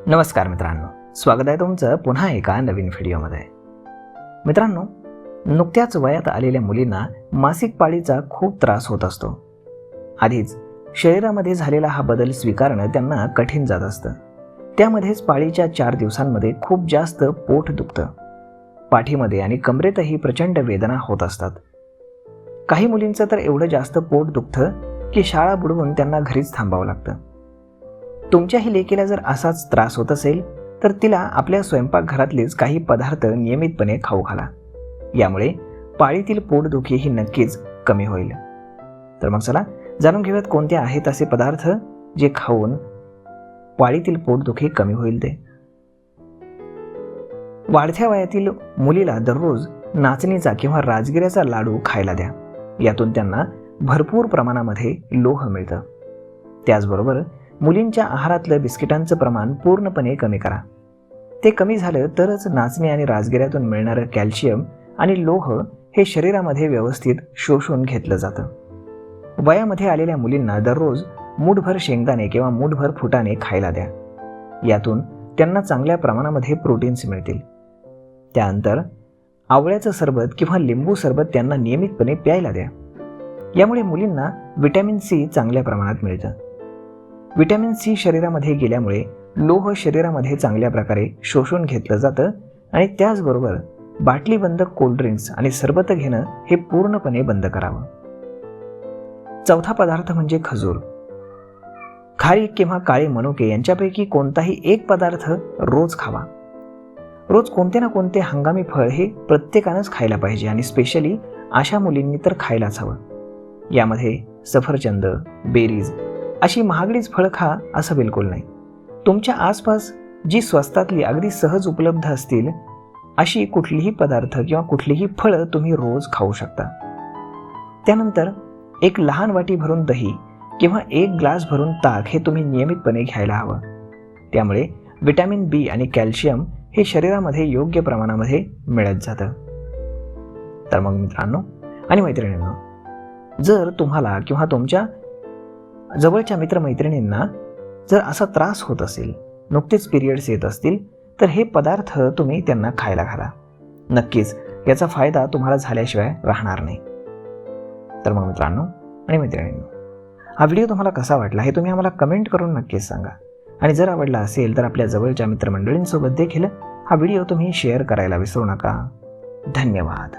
नमस्कार मित्रांनो, स्वागत आहे तुमचं पुन्हा एका नवीन व्हिडिओमध्ये. मित्रांनो, नुकत्याच वयात आलेल्या मुलींना मासिक पाळीचा खूप त्रास होत असतो. आधीच शरीरामध्ये झालेला हा बदल स्वीकारणं त्यांना कठीण जात असतं. त्यामध्येच पाळीच्या 4 दिवसांमध्ये खूप जास्त पोट दुखतं. पाठीमध्ये आणि कमरेतही प्रचंड वेदना होत असतात. काही मुलींचं तर एवढं जास्त पोट दुखतं की शाळा बुडवून त्यांना घरीच थांबावं लागतं. तुमच्याही लेकीला जर असाच त्रास होत असेल तर तिला आपल्या स्वयंपाकघरातलेच काही पदार्थ नियमितपणे खाऊ घाला. यामुळे पाळीतील पोटदुखी ही नक्कीच कमी होईल. तर मग चला जाणून घेऊयात कोणते आहेत असे पदार्थ जे खाऊन पाळीतील पोटदुखी कमी होईल ते. वाढत्या वयातील मुलीला दररोज नाचणीचा किंवा राजगिऱ्याचा लाडू खायला द्या. यातून त्यांना भरपूर प्रमाणामध्ये लोह मिळतं. त्याचबरोबर मुलींच्या आहारातलं बिस्किटांचं प्रमाण पूर्णपणे कमी करा. ते कमी झालं तरच नाचणी आणि राजगिऱ्यातून मिळणारं कॅल्शियम आणि लोह हे शरीरामध्ये व्यवस्थित शोषून घेतलं जातं. वयामध्ये आलेल्या मुलींना दररोज मूठभर शेंगदाणे किंवा मूठभर फुटाणे खायला द्या. यातून त्यांना चांगल्या प्रमाणामध्ये प्रोटीन्स मिळतील. त्यानंतर आवळ्याचं सरबत किंवा लिंबू सरबत त्यांना नियमितपणे प्यायला द्या. यामुळे मुलींना व्हिटॅमिन सी चांगल्या प्रमाणात मिळतं. व्हिटॅमिन सी शरीरामध्ये गेल्यामुळे लोह शरीरामध्ये चांगल्या प्रकारे शोषून घेतलं जातं आणि त्याचबरोबर बाटलीबंद कोल्ड्रिंक्स आणि सरबत घेणं हे पूर्णपणे बंद करावं. चौथा पदार्थ म्हणजे खजूर. खारीक किंवा काळे मनुके यांच्यापैकी कोणताही एक पदार्थ रोज खावा. रोज कोणते ना कोणते हंगामी फळ हे प्रत्येकानंच खायला पाहिजे आणि स्पेशली अशा मुलींनी तर खायलाच हवं. यामध्ये सफरचंद, बेरीज अशी महागडीच फळं खा असं बिलकुल नाही. तुमच्या आसपास जी स्वस्तातली अगदी सहज उपलब्ध असतील अशी कुठलीही पदार्थ किंवा कुठलीही फळं तुम्ही रोज खाऊ शकता. त्यानंतर एक लहान वाटी भरून दही किंवा 1 ग्लास भरून ताक हे तुम्ही नियमितपणे घ्यायला हवं. त्यामुळे व्हिटॅमिन बी आणि कॅल्शियम हे शरीरामध्ये योग्य प्रमाणामध्ये मिळत जातं. तर मग मित्रांनो आणि मैत्रिणींनो, जर तुम्हाला किंवा तुमच्या जवळच्या मित्रमैत्रिणींना जर असा त्रास होत असेल, नुकतेच पिरियड्स येत असतील, तर हे पदार्थ तुम्ही त्यांना खायला घाला. नक्कीच याचा फायदा तुम्हाला झाल्याशिवाय राहणार नाही. तर मग मित्रांनो आणि मैत्रिणींनो, हा व्हिडिओ तुम्हाला कसा वाटला हे तुम्ही आम्हाला कमेंट करून नक्कीच सांगा. आणि जर आवडला असेल तर आपल्या जवळच्या मित्रमंडळींसोबत देखील हा व्हिडिओ तुम्ही शेअर करायला विसरू नका. धन्यवाद.